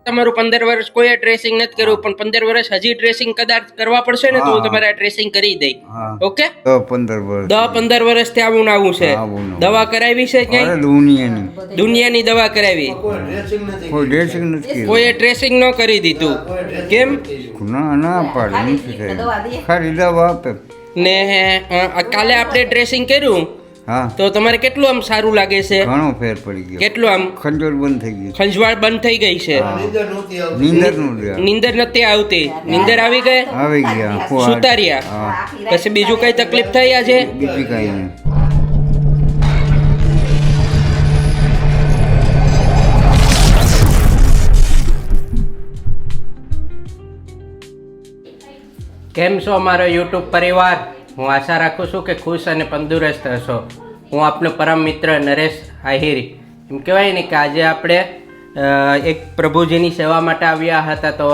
તમારું 15 વર્ષ કોઈ ડ્રેસિંગ નથી કર્યું પણ 15 વર્ષ હજી ડ્રેસિંગ કદાચ કરવા પડશે ને તો હું તમારે ડ્રેસિંગ કરી દઈ. ઓકે 15 વર્ષ 10-15 વર્ષથી આવું છે. દવા કરાવી છે ક્યાંય? દુનિયાની દવા કરાવી, કોઈ ડ્રેસિંગ નથી કોઈ ડ્રેસિંગ ન કરી દીધું. કેમ? ના પાડે નથી થાય. ખાલી દવા આપે ને કાલે આપણે ડ્રેસિંગ કર્યું તો તમારે કેટલું આમ સારું લાગે છે? ઘણો ફેર પડી ગયો. કેટલું આમ ખંજોળ બંધ થઈ ગઈ, ખંજવાળ બંધ થઈ ગઈ છે. નીંદર નથી આવતી. નીંદર આવી ગઈ? આવી ગયા. સુતાર્યા? પછી બીજું કઈ તકલીફ થઈ આજે? બીજી કઈ નહીં. કેમ છો મારો યુટ્યુબ પરિવાર? હું આશા રાખું છું કે ખુશ અને તંદુરસ્ત હશો. હું આપનો પરમ મિત્ર નરેશ આહિર. એમ કહેવાય ને કે આજે આપણે એક પ્રભુજીની સેવા માટે આવ્યા હતા. તો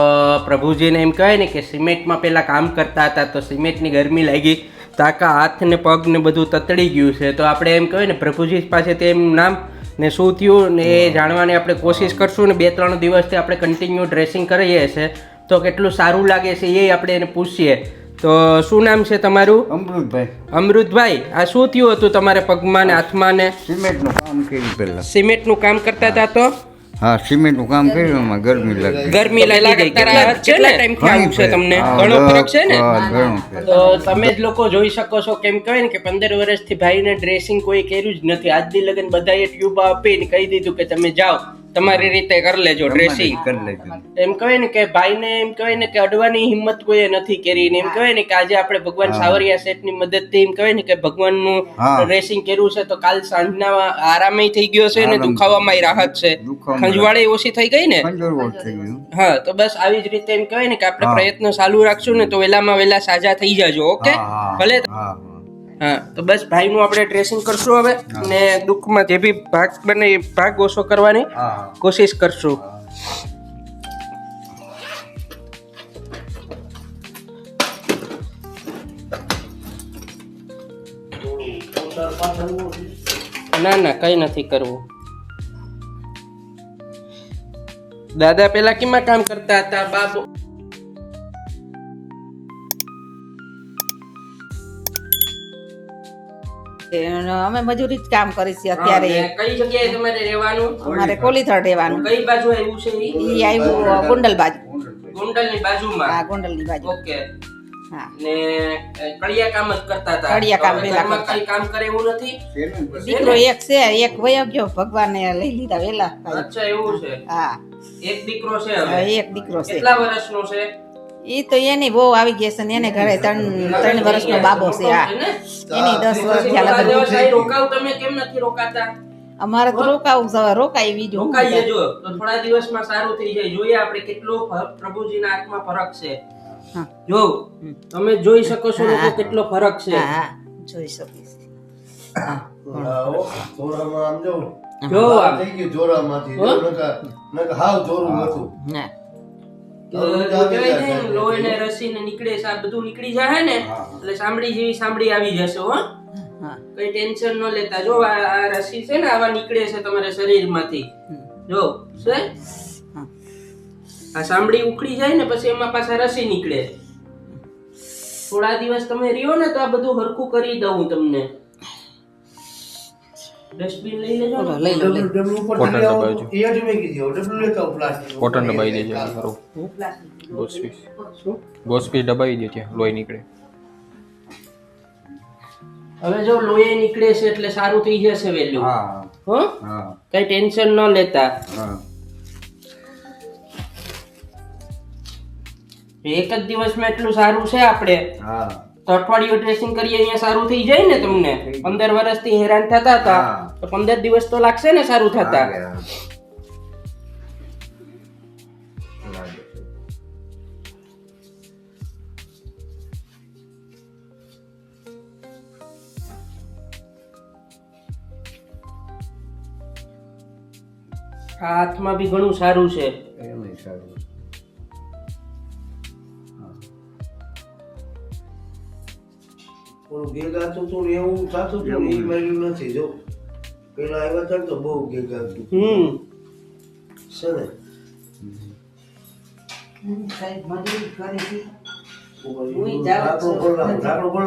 પ્રભુજીને એમ કહેવાય ને કે સિમેન્ટમાં પહેલાં કામ કરતા હતા તો સિમેન્ટની ગરમી લાગી તો આખા હાથ ને પગ ને બધું તતડી ગયું છે. તો આપણે એમ કહેવાય ને પ્રભુજી પાસેથી એમ નામ ને શું થયું ને એ જાણવાની આપણે કોશિશ કરશું. ને 2-3 દિવસથી આપણે કન્ટિન્યુ ડ્રેસિંગ કરીએ છીએ તો કેટલું સારું લાગે છે એ આપણે એને પૂછીએ. તો શું નામ છે તમારું? અમૃતભાઈ. અમૃતભાઈ, આ શું થયું હતું તમારે પગમાં ને હાથમાં ને? સિમેન્ટનું કામ કર્યું પહેલા. સિમેન્ટનું કામ કરતા હતા તો? હા, સિમેન્ટનું કામ કર્યું એમાં ગરમી લાગી. ગરમી લાગી ગઈ. કેટલા ટાઈમથી આવું છે તમને? ઘણો ફરક છે ને? તો તમે જ લોકો જોઈ શકો છો. કેમ કહેવાય ને કે 15 વર્ષથી ભાઈને ડ્રેસિંગ કોઈ કર્યું જ નથી. આજ દી લગન બધાએ ટ્યુબ આપીને કહી દીધું કે તમે જાઓ તમારી રીતે કરી લેજો ડ્રેસિંગ. એમ કહેવાય ને કે ભાઈને એમ કહેવાય ને કે અડવાની હિંમત કોઈએ નથી કરી. ને એમ કહેવાય ને કે આજે આપણે ભગવાન સાવરિયા શેઠની મદદથી એમ કહેવાય ને કે ભગવાનનું ડ્રેસિંગ કર્યું છે તો કાલ સાંજના આરામે થઈ ગયો છે ને દુખાવામાં રાહત છે. ખંજવાળે ઓછી થઈ ગઈ ને? હા, તો બસ આવી જ રીતે એમ કહેવાય ને કે આપણે પ્રયત્ન ચાલુ રાખશું ને તો વહેલામાં વહેલા સાજા થઈ જાજો. ઓકે ભલે. હા, તો બસ ભાઈનું આપણે ડ્રેસિંગ કરશું હવે ને દુઃખમાં જે બી ભાગ બને એ ભાગ ઓછો કરવાની કોશિશ કરશું. ના કઈ નથી કરવું. દાદા પેલા કેમાં કામ કરતા હતા? બાબુ અમે મજૂરી જ કામ કરી છે અત્યારે. કઈ જગ્યાએ તમારે રહેવાનું? અમારે કોલીથળ રહેવાનું. કઈ બાજુ આવ્યું છે? ઈ આવ્યું ગોંડલ બાજુ. ગોંડલની બાજુમાં? હા, ગોંડલની બાજુ. ઓકે. હા, ને કડિયા કામ જ કરતા હતા? કડિયા કામ પેલા ઘરમાં કઈ કામ કરે એવું નથી? દીકરો એક છે, એક વયો ગયો, ભગવાને લઈ લીધા વેલા. અચ્છા, એવું છે. હા, એક દીકરો છે હવે? એક દીકરો છે. કેટલા વર્ષનો છે? ઈ તો એની બહુ આવી ગઈ છે ને એને ઘરે 3 વર્ષનો બાબો છે. હા, એની 10 વર્ષ થયા લગન. રોકાવ તમે કેમ નથી રોકાતા? અમારે તો રોકાઈ બીજું રોકાઈએ જો તો થોડા દિવસમાં સારું થઈ જાય. જોઈએ આપણે કેટલો પ્રભુજીના હાથમાં ફરક છે. જો તમે જોઈ શકો છો લોકો કેટલો ફરક છે. હા, જોઈ શકીશ. જોરામાં આમ જો જો આ થઈ ગયું જોરામાંથી નકા હાવ જોરું હતું. હા, લોહી ને રસી ને નીકળે છે, આ બધું નીકળી જાય ને એટલે સાંભળી જેવી સાંભળી આવી જશે. હો, કઈ ટેન્શન ન લેતા. જો આ રસી છે ને આવા નીકળે છે તમારા શરીરમાંથી. જો છે આ સાંભળી ઉખડી જાય ને પછી એમાં પાછા રસી નીકળે. થોડા દિવસ તમે રહ્યો ને તો આ બધું હરખું કરી દઉં તમને. ડસ્ટબિન લઈ લેજો. લઈ લો. કોટન દબાવજો. એ જ મેં કીધું ડબલ લેતા પ્લાસ્ટિક કોટન દબાવી દેજો સારું. ગોસ્પીસ દબાવી દે ત્યાં લોહી નીકળે. હવે જો લોહી નીકળે છે એટલે સારું થઈ જશે વહેલું. હો, કઈ ટેન્શન ન લેતા. એક જ દિવસમાં એટલું સારું છે આપણે. તો અઠવાડિયું ડ્રેસિંગ કરીએ અહીંયા સારું થઈ જાય ને તમને. 15 વર્ષથી હેરાન થતા હતા તો 15 દિવસ તો લાગશે ને સારું થતા. હાથમાં બી ઘણું સારું છે. ગેગાતું હતું ને એવું થતું હતું ને એ મળ્યું નથી. જો પેલા આવ્યા હતા તો બહુ ગેગાતું છે ને. સાહેબ મજૂરી કરી હતી. ઢાંકણું ખોલ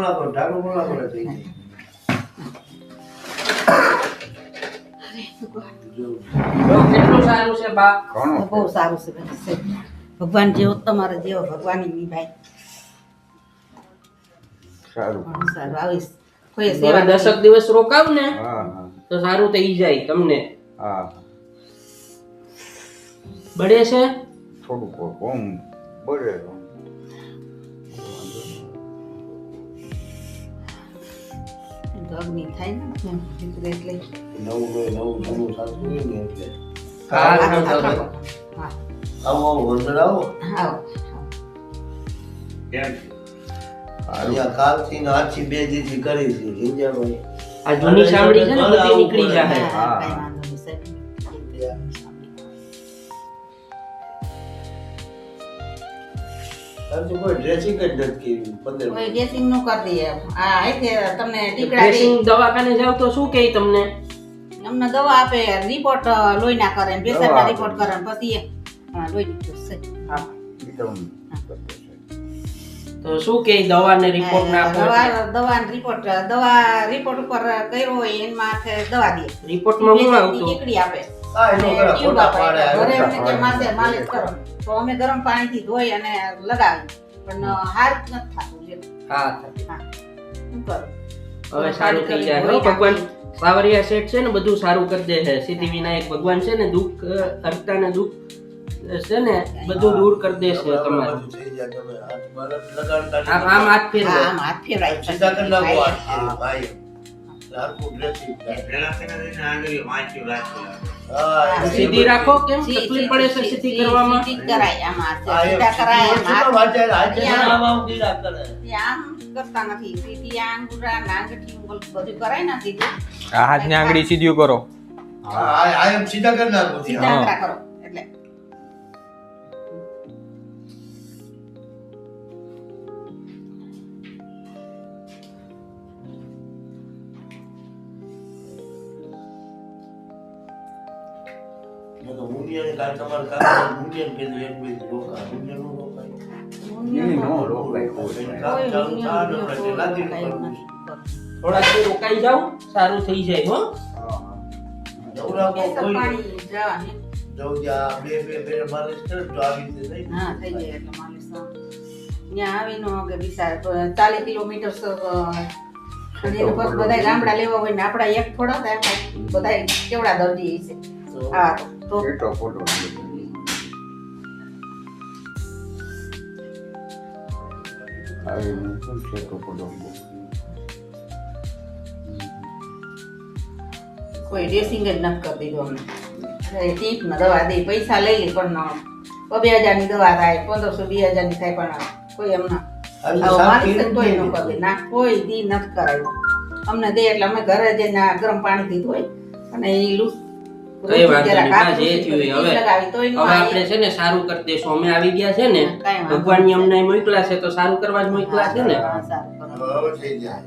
નાખો એટલે થઈ જાય. કેટલું સારું છે બા. ઘણું બહુ સારું છે બેન, સાહેબ. ભગવાન જેવો તમારે જેવો ભગવાન ની ભાઈ સારું. ઘણું સારું આવીશ કોઈ હવે સેવા 10 દિવસ રોકાવ ને હા હા તો સારું થઈ જાય તમને. હા બળે છે થોડુંક ઓમ બળે અગ્નિ થાય ને એટલે નવું જૂનું સાચું હોય ને એટલે. હા હા આવો વંદર આવો. હા અહીંયા કાલથી ને આજથી 2 દીથી કરી છે હિંજાભાઈ. આ જૂની સાંભળી છે ને બધી નીકળી જાય. હા કઈ વાંધો નહીં સાહેબ. સાચું કોઈ ડ્રેસિંગ જ નથી કર્યું 15 કોઈ ડ્રેસિંગ નું કરી દઈએ આ આઈથી તમને ટીકડા ડ્રેસિંગ દવાખાને જાવ તો શું કહે તમને? અમને દવા આપે રિપોર્ટ લોહીના કરે ને પેશન્ટના રિપોર્ટ કરે ને પછી લોહી નીકળે છે. હા તો શું કહે દવાને રિપોર્ટ ના આપો? દવા રિપોર્ટ ઉપર કર્યો હોય એમાં દવા દે રિપોર્ટમાં શું આવતું? ટીકડી આપે હા એનો અને કરા ટ્યુબ ફોટા આપે. પાડે ઘરે એમને કે માથે માલિશ કરો તો અમે ગરમ પાણીથી ધોઈ અને લગાવી પણ હાર નથી થતું લ્યો. હા હા શું કરું હવે સારું થઈ જાય હો ભગવાન. સાવરિયા શેઠ છે ને બધું સારું કરી દે છે. સિદ્ધિ વિનાયક ભગવાન છે ને દુઃખ હરતા ને દુઃખ છે ને બધું દૂર કરી દે છે તમારું. થઈ જાય તમે હાથમાં લગાડતા નહીં. આમ હાથ ફેરવો. હા આમ હાથ ફેરવાય સીધા કરી નાખો હાથ. ભાઈ હાથનું ડ્રેસિંગ હા સીધી રાખો. કેમ તકલીફ પડે છે સીધી કરવામાં? સીધી કરાય આમાં સીધા કરાય આમ હાથ આમ કરતા નથી સીધી આંગળા નાંગઠી બધું કરાય ને સીધી આ હાથની આંગળી સીધી કરો. સીધા કરી નાખો સીધા આંગળા કરો એટલે મુંડિયાની કાલ તમારે કાલ મુંડિયાને કીધું એક બે રોકા મુંડિયાનું રોકાય. કામ ચાલુ થાય ને એટલે લાદી કરવું. થોડાક દી રોકાઈ જાવ સારું થઈ જાય હો. નવરાકો કોઈ પાણી જવાની જવું ત્યાં બે માલિશ કરે તો આવી રીતે થઈ હા થઈ જાય એટલે માલિશ ત્યાં આવીનો કે વિચાર 40 કિલોમીટર અને એનું પછી બધા ગામડા લેવા હોય ને આપડા એક થોડા થાય બધા કેવડા દર્દી છે. હા તો પેટો ફોટો આવી શું પેટો ફોટો કોઈ ડ્રેસિંગ જ નથી કરી દીધું અમને ટીપમાં દવા દે પૈસા લઈ લે પણ 2000 ની દવા થાય 1500 2000 ની થાય પણ કોઈ એમના માલિશ કોઈ ન કરી દે ના કોઈ દી નથી કરાયું અમને દે એટલે અમે ઘરે જઈને ગરમ પાણીથી ધોઈ અને એ લૂસ કઈ વાંધો નહીં બા, જે થયું એ હવે આપણે છે ને સારું કરી દેશું. અમે આવી ગયા છે ને ભગવાન ની અમને મોકલા છે તો સારું કરવા જ મોકલા છે ને. હવે થઈ જાય.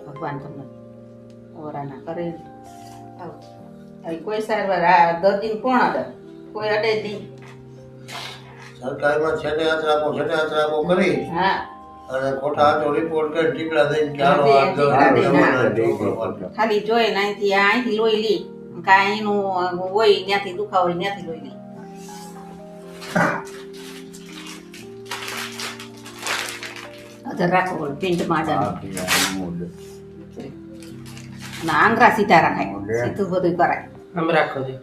ભગવાન તમને ઓરાના કરે કોઈ સારવાર આ દર્દી કોણ અડે કોઈ અડે જ નહીં. સરકારમાં છેટે હાથ રાખો કરી હા અને ખોટા હાથો રિપોર્ટ કરી ટીકડા દઈને કે આનો હાથ દર્દ ખાલી જોઈ ને અહીંથી લોહી લી કાંઈ એનું હોય ત્યાંથી દુખાવો હોય ત્યાંથી લોહી લી અધર રાખો પિંડ માડન ના આંગરા સીધા રાખાય સીધું બધું કરાય આમ રાખો છો.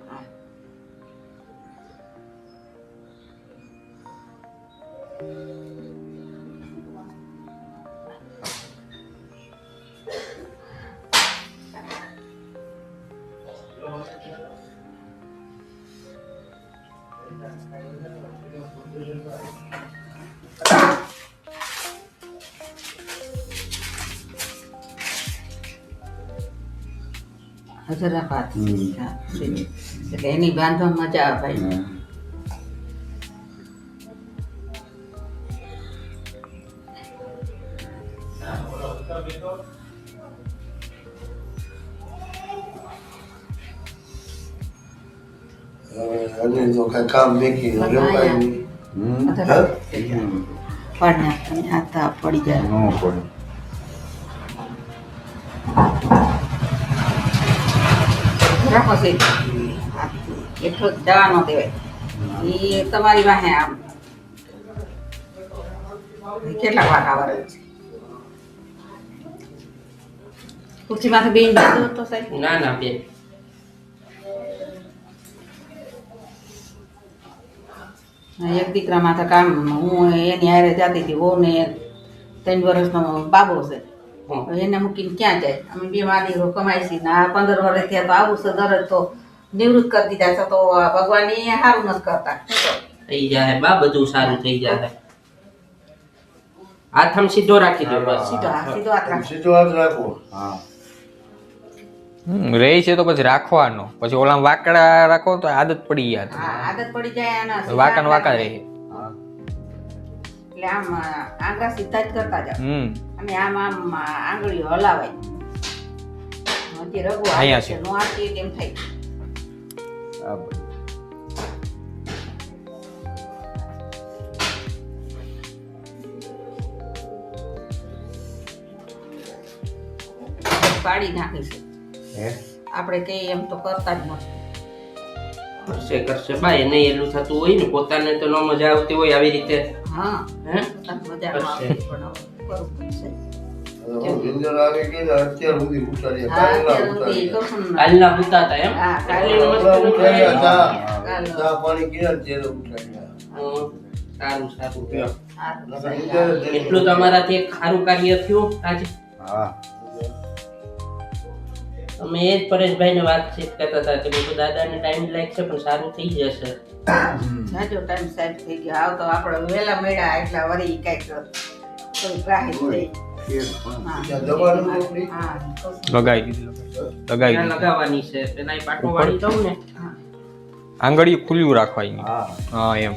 હજર રાખાત એટલે એની બાંધવા મજા આવે ભાઈ. હવે અને તો કાંઈ કામ મેકી રેવાય નહીં. બધા પડ નાખતા હાથ પડી જાય ન પડે રાખો છે એટલો જવા ન દેવાય એ તમારી વાહે આમ કેટલા વાટા વરે છે ખુરશીમાંથી બેન જતો તો સાહેબ ના ના બેન એક દીકરામાં તો કામ હું એની હારે જાતી હતી વહુ ને 3 વર્ષનો બાબો છે હવે એને મૂકીને ક્યાં જાય અમે બે માની કમાઈ છીએ ને આ 15 વર્ષ થયા તો આવું છે દરજ તો નિવૃત્ત કરી દીધા છે તો ભગવાન એ સારું નથી કરતા થઈ જાય બા બધું સારું થઈ જાય હાથ આમ સીધો રાખી દો બસ સીધો સીધો હાથ રાખો સીધો હાથ રાખો. હા રહે છે તો પછી રાખવાનો, પછી ઓલા વાકડા રાખો તો આદત પડી જાય. હા આદત પડી જાય આના વાંકા ને વાંકા રહે. હા એટલે આમ આંગળા સીધા જ કરતા જાવ અને આમ આમ આંગળીઓ હલાવાય હજી રઘુ અહીંયા છે. નો આતી તેમ થાય આ બધું. પાડી નાખે છે હે આપણે કઈ એમ તો કરતા જ નથી કરશે કરશે બા એને એલું થતું હોય ને પોતાને તો ન મજા આવતી હોય આવી રીતે હા હે મજા ન આવે પણ હવે કરવું પડશે હવે નિંદર આવી ગઈ ને અત્યાર સુધી ઉઠાડ્યા. હા કાલના અત્યારે સુધી ઉઠાડ્યા. કરશું ને. કાલના હતા હતા એમ હા, કાલે કાલે મસ્ત ઉઠાડ્યા. ઉઠાડ્યા. કાલ ચા પાણી કર્યા ને ત્યારે ઉઠાડ્યા. સારું સારું કયો સારું નકર સારું. નિંદર જ નથી. એટલું તમારાથી એક સારું કાર્ય થયું આજે હા અમે એ જ પરેશભાઈને વાતચીત કરતા હતા કે બધું દાદાને ટાઈમ લાગશે પણ સારું થઈ જશે જાજો ટાઈમ સાઈડ થઈ ગયો આવ તો આપણે વહેલા મળ્યા એટલા વરી કઈક કોઈ રાહત થઈ ફેર પણ હા. ત્યાં દવાનું રોટલી? હા લગાવી દીધી. લગાવી ત્યાં દીધી. લગાવવાની છે પેલા એ પાટો વાળી દઉં ને હા. આંગળી ખુલ્લું રાખવાની. હા હા એમ.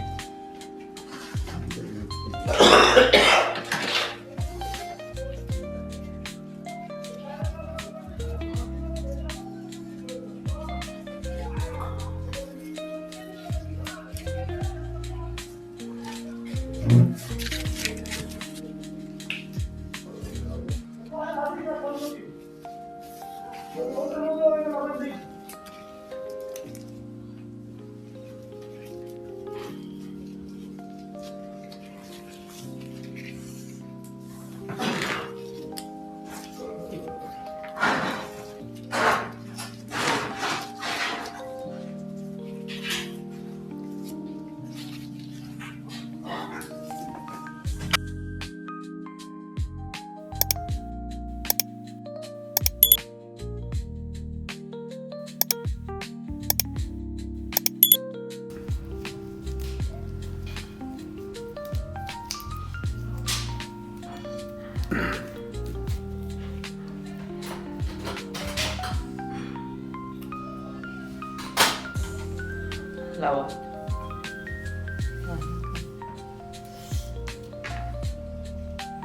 લાવો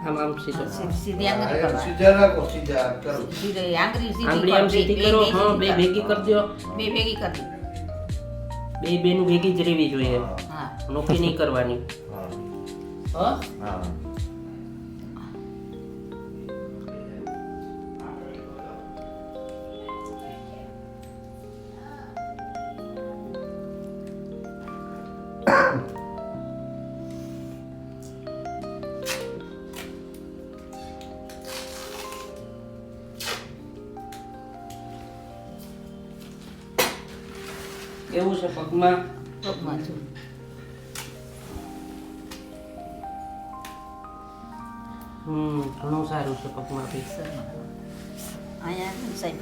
આમ આમ સીધો સીધી આંગળી હા, કરવાની. સીધા રાખો, સીધા હાથ કરો. સીધી આંગળી સીધી આંગળી આમ કરો, સીધી કરો હા બે ભેગી કરી દો બે ભેગી કરી બે બેનું ભેગી જ રહેવી જોઈએ હા નોકી નહીં કરવાની હા હો હા કેવું છે પગમાં પગમાં છું ઘણું સારું છે પગમાં બી અહીંયા સાહેબ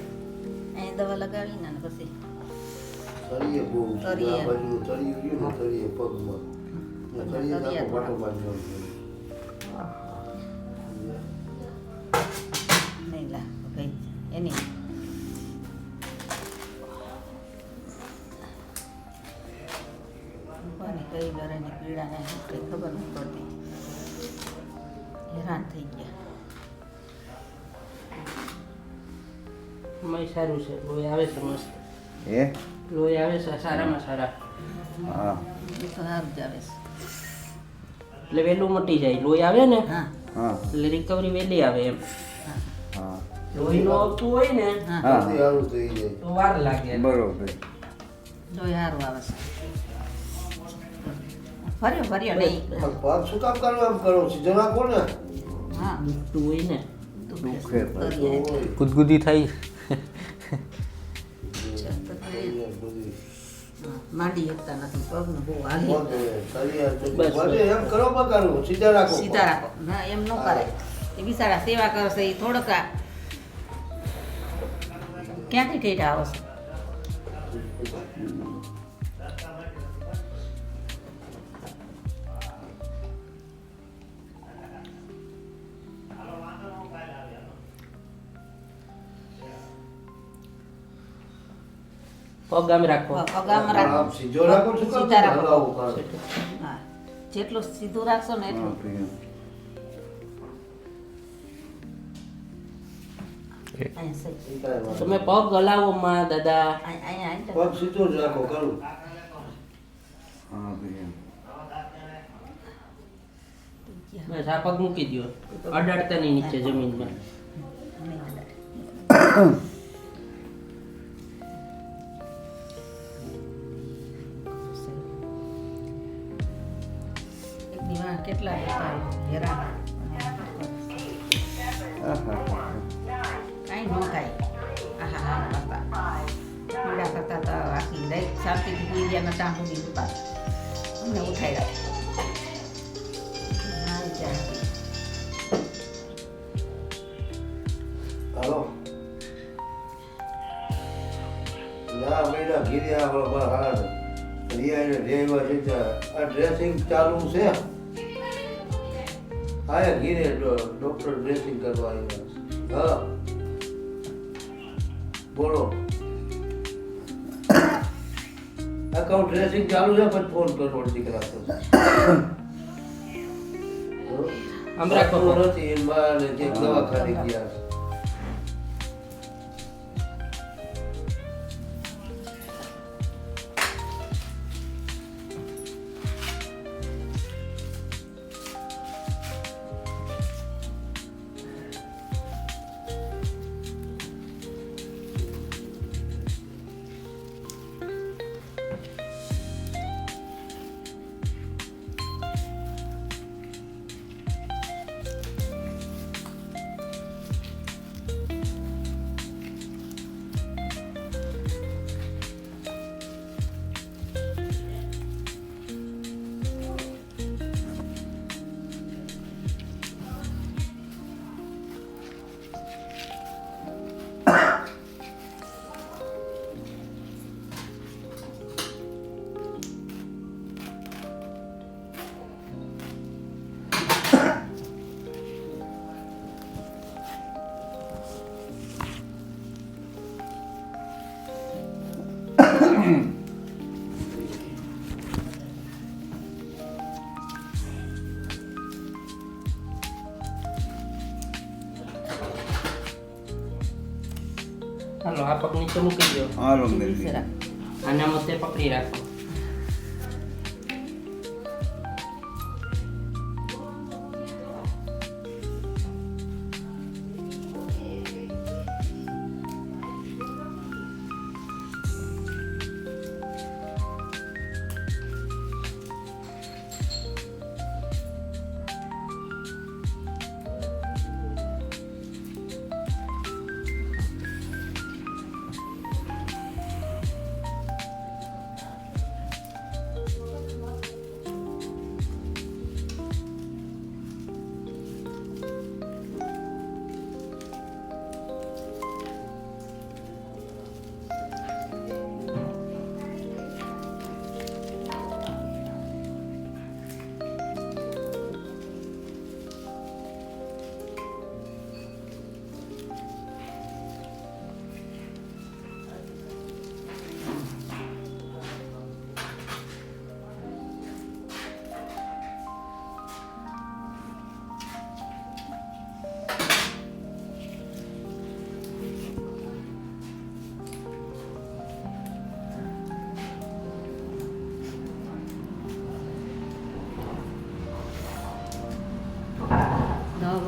અહીંયા દવા લગાવી ને પછી તળિયે બહુ છે. તળિયે. આ બાજુ તળિયું રહ્યું ને, તળિયે પગમાં. ને તળિયે તળિયે આખો પાટો બાંધવાનો છે. નહીં લા ભાઈ એની કોને કઈ લડાઈની પીડાને કઈ ખબર નહીં પડતી હેરાન થઈ ગયા એમાંય સારું છે લોહી આવે છે મસ્ત એ લોહી આવે છે સારામાં સારા, હા એ તો સારું જ આવે છે. એટલે વહેલું મટી જાય. લોહી આવે ને હા હા એટલે રિકવરી વહેલી આવે એમ. હા લોહી નો આવતું હોય ને હા હા જલ્દી સારું થઈ જાય. તો વાર લાગે. બરોબર. લોહી સારું આવે છે. ફર્યો નહીં. આ પગ શું કામ કરવા આમ કરો? સીધો રાખો ને. હા દુખતું હોય ને દુખે ભાઈ. કરીએ. ઓય. ગુદગુદી થઈ બધી. હા, માંડી શકતા નથી પગને બહુ હાલી કોણ જોવે? કરી આ તો બસ, બધે એમ કરો બકારું. સીધા રાખો. સીધા રાખો ના એમ ન કરે એ બિચારા સેવા કરશે એ થોડોક ક્યાંથી ઠેઠા આવશે. પગ આમ રાખો. પગામાં રાખો આમ સીધો રાખો શું કામ સીધા રાખો. હલાવો કરો? હા જેટલું સીધું રાખશો ને એટલું અહીંયા સહી. એ કાંઈ વાંધો તમે પગ હલાવો માં દાદા. અહીંયા નહીં. પગ સીધો જ રાખો કરું. હા ભાઈ. બસ આ પગ મૂકી દો, અડાડતા નહીં નીચે જમીનમાં. એકની વાહ કેટલા હતા હેરાન કાંઈ ન થાય. આહા હા બાપા પીડા કરતા તો આખી લઈ શાંતિથી પી ગયા નતા સુધી ઉતા અમને ઉઠાડ્યા. હાલો. ના મહિના ઘીરે આપણો બહાર હાડ. રિયાને રેવા છે ત્યાં આ ડ્રેસિંગ ચાલુ છે. હા ઘીરે ડોક્ટર ડ્રેસિંગ કરવા આવ્યા છે. હા બોલો. અકાઉન્ટ ડ્રેસિંગ ચાલુ છે પછી ફોન કરો અડધી કલાક પછી. આમ રાખો. ખબર નથી એમ બહાર ને જે દવાખાને ગયા છે. હાલો આ પગ નીચે મૂકી દો, હાલો મેલડી. આના મતે પકડી રાખો.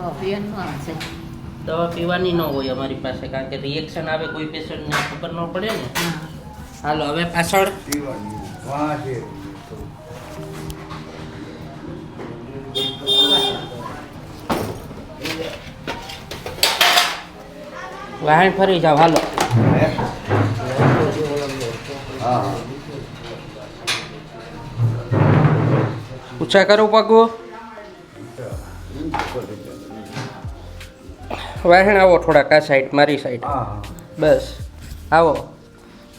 દવા પીવાનું આવે છે. દવા પીવાની ન હોય અમારી પાસે, કારણ કે રિએક્શન આવે કોઈ પેશન્ટને ખબર ન પડે ને. હા. હાલો હવે પાછળ પીવાની વાં છે વાહણ ફરી જાવ. હાલો હા ઊંચા કરો પગો. વાહણ આવો થોડાક આ સાઈડ, મારી સાઈડ. હા બસ આવો.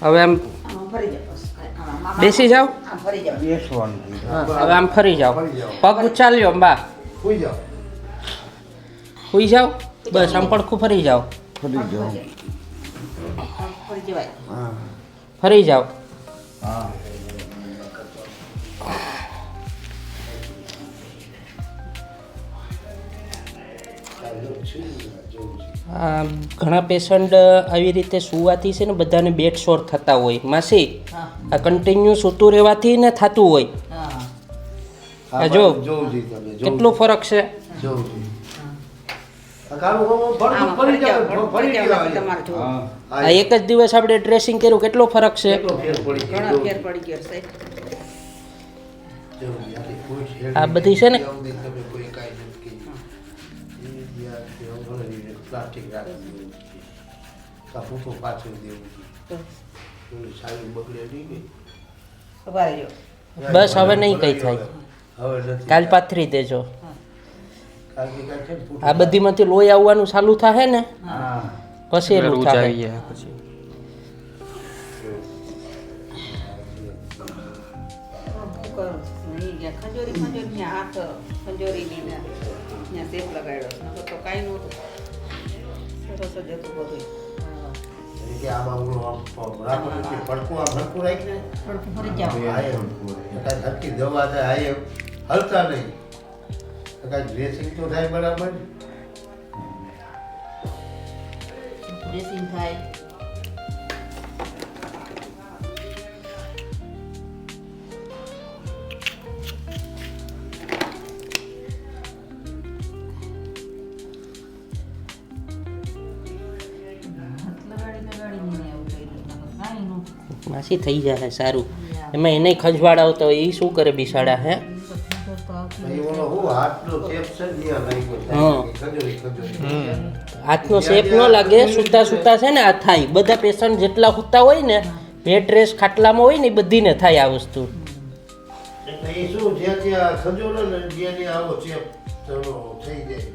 હવે આમ આમાં ફરી જાઓ બસ. આમાં બેસી જાઓ. આમ ફરી જાઓ. બેસવાનું હા, હવે આમ ફરી જાઓ. પગ ઉચાલ્યો બા. સુઈ જાઓ. સુઈ જાઓ. બસ આમ પડખું ફરી જાઓ. ફરી જાઓ આમ ફરી જવાય. હા ફરી જાઓ. હા આ ઘણા પેશન્ટ આવી રીતે સુવાથી છે ને બધાને બેડ સોર થતા હોય. માસી હા. આ કન્ટિન્યુ સૂતું રહેવાથી ને થતું હોય. હા. આ જો જોઉં છું તમે કેટલો ફરક છે. જોઉં છું. આ કાળું આમાં ફરી ફરી જાઓ. જાવ ફરી ફરી જાઓ. જાવ તમારે જોવું. હા આ એક જ દિવસ આપણે ડ્રેસિંગ કર્યું, કેટલો ફરક છે. કેટલો ફેર પડી ગયો. ઘણો ફેર પડી ગયો છે. જોઉં છું. યાર, કોઈ શેર આ નહીં. બધી છે ને? ત્યાં સુધી તમે કોઈ કાંઈ નથી કીધું. એ યાર, ત્યાં ઘણી પ્લાસ્ટિક રાખી દેવું છે. કાપું તો પાછળ દેવું છે. ઓલી સારી બગડે નહીં ને. સવારે જો. બસ હવે નહીં કંઈ થાય. હવે નથી. કાલ પાથરી દેજો. કાલ કે કાંઈ છે ને ફૂટ. આ બધીમાંથી લોહી આવવાનું ચાલુ થાય ને હા પછી એનું ઊંચા થાય. આવી ગયા પછી. શું કરું? નહીં, ત્યાં ખંજોરી ત્યાં હાથ ખંજોરીની ને ત્યાં શેપ લગાડ્યો. નકર તો કાંઈ નહોતું. સરસ જ હતું બધું. હા. એટલે કે આમાં હું આમ રાખું છું કે પડકું આમ હલકું રાખીને થોડુંક ફરી જાઓ. આ એમ. કાંઈ હલકી દવા થાય આ એમ હલતા નહીં. કાંઈ ડ્રેસિંગ તો થાય બરાબર. ડ્રેસિંગ થાય. હાથ લગાડીને એવું કર્યું. નકર કાંઈ નહોતું. માસી થઈ જાય સારું. એમાં એને ખજવાળ આવતો હોય એ શું કરે બિસાડા હે. પછી ઓલો હું હાથનો ચેપ છે ને ત્યાં લાગ્યો હા. થાય. ખજોરી. હાથનો શેપ ન લાગે, સૂતા સૂતા છે ને આ થાય. બધા પેશન્ટ જેટલા સૂતા હોય ને બેડ રેસ્ટ ખાટલામાં હોય ને એ બધીને થાય આ વસ્તુ. એટલે એ શું જ્યાં ત્યાં ખજોરો ને જ્યાં ત્યાં આવો ચેપ તો થઈ જાય.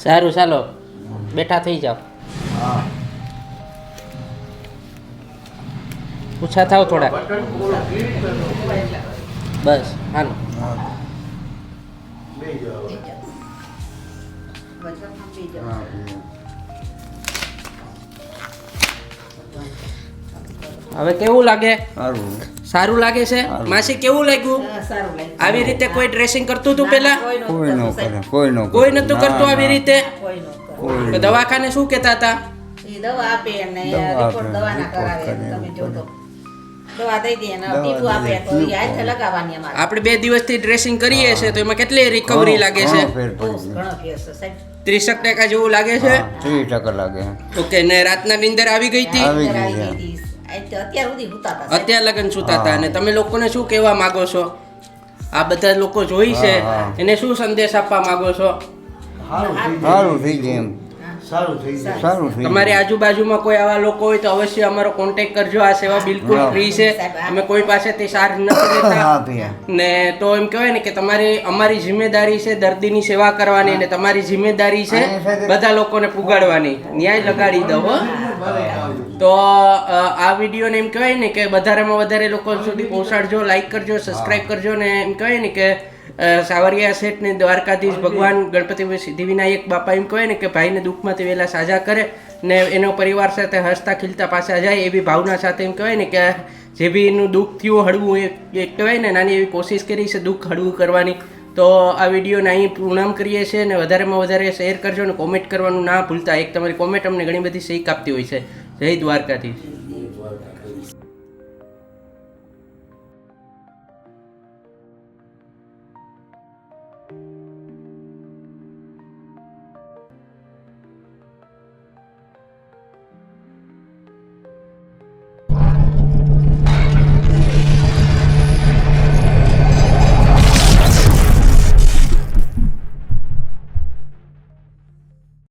સારું ચાલો બેઠા થઈ જાઓ. હા પૂછા થાવ થોડા. બટન પૂરો ક્લિક કરો. બસ હાલો. બેસી જાઓ હવે. વજનમાં બી જાઓ. હા હવે કેવું લાગે? સારું સારું લાગે છે? સારું. માસી કેવું લાગ્યું? હા, સારું લાગ્યું. આવી રીતે કોઈ ડ્રેસિંગ કરતું હતું ના, પેલા? કોઈ કોઈ ન નહોતું કરે કરતું. કોઈ ન કોઈ નતું કરતું આવી રીતે? કોઈ નહોતું કરતું. કોઈ તો દવાખાને શું કહેતા હતા? એ દવા આપે અને દવા રિપોર્ટ આપે, દવાના રિપોર્ટ કરાવે કરે, તમે એવું જોતો કરે. દવા દઈ દે અને દવા ટીપું આપે દઈ દે, તો એ ટીપું. હાથે લગાવવાની અમારે આપણે 2 દિવસથી ડ્રેસિંગ કરીએ છીએ તો એમાં કેટલી રિકવરી લાગે છે? ઘણો ફેર પડી ગયો. ઘણો ફેર છે સાહેબ 30% જેવું લાગે છે. હા, 30% લાગે ઓકે, ને રાતના નીંદર આવી ગઈ હતી? આવી અંદર ગઈ આવી છે. ગઈ હતી. આ તો અત્યાર સુધી હુતા હતા સાહેબ. અત્યાર લગન સુતા હતા. હા. અને તમે લોકોને શું કહેવા માંગો છો? આ બધા લોકો જોઈ છે હા, હા. એને શું સંદેશ આપવા માંગો છો? સારું થઈ જાય. સારું થઈ જાય એમ સારું થઈ જાય. સારું થઈ તમારી જાય. આજુબાજુમાં કોઈ આવા લોકો હોય તો અવશ્ય અમારો કોન્ટેક્ટ કરજો. આ સેવા બિલકુલ હા. ફ્રી છે, અમે કોઈ પાસેથી ચાર્જ નથી લેતા. હા ભૈયા. ને તો એમ કહેવાય ને કે અમારી જિમ્મેદારી છે દર્દીની સેવા કરવાની, ને તમારી જિમ્મેદારી છે બધા લોકોને પુગાડવાની. ન્યાય લગાડી દો હો. તો આ વિડીયોને એમ કહેવાય ને કે વધારેમાં વધારે લોકો સુધી પહોંચાડજો, લાઈક કરજો, સબસ્ક્રાઇબ કરજો. ને એમ કહેવાય ને કે સાવરિયા શેઠ ને દ્વારકાધીશ ભગવાન ગણપતિ સિદ્ધિવિનાયક બાપા એમ કહેવાય ને કે ભાઈને દુઃખમાંથી વહેલા સાજા કરે ને એનો પરિવાર સાથે હસતા ખીલતા પાછા જાય એવી ભાવના સાથે એમ કહેવાય ને કે જે બી એનું દુઃખ થયું હળવું એ કહેવાય ને નાની એવી કોશિશ કરી છે દુઃખ હળવું કરવાની. તો આ વિડીયોને અહીં પૂર્ણામ કરીએ છીએ ને વધારેમાં વધારે શેર કરજો ને કોમેન્ટ કરવાનું ના ભૂલતા. એક તમારી કોમેન્ટ અમને ઘણી બધી શીખ આપતી હોય છે. જય દ્વારકાધીશ.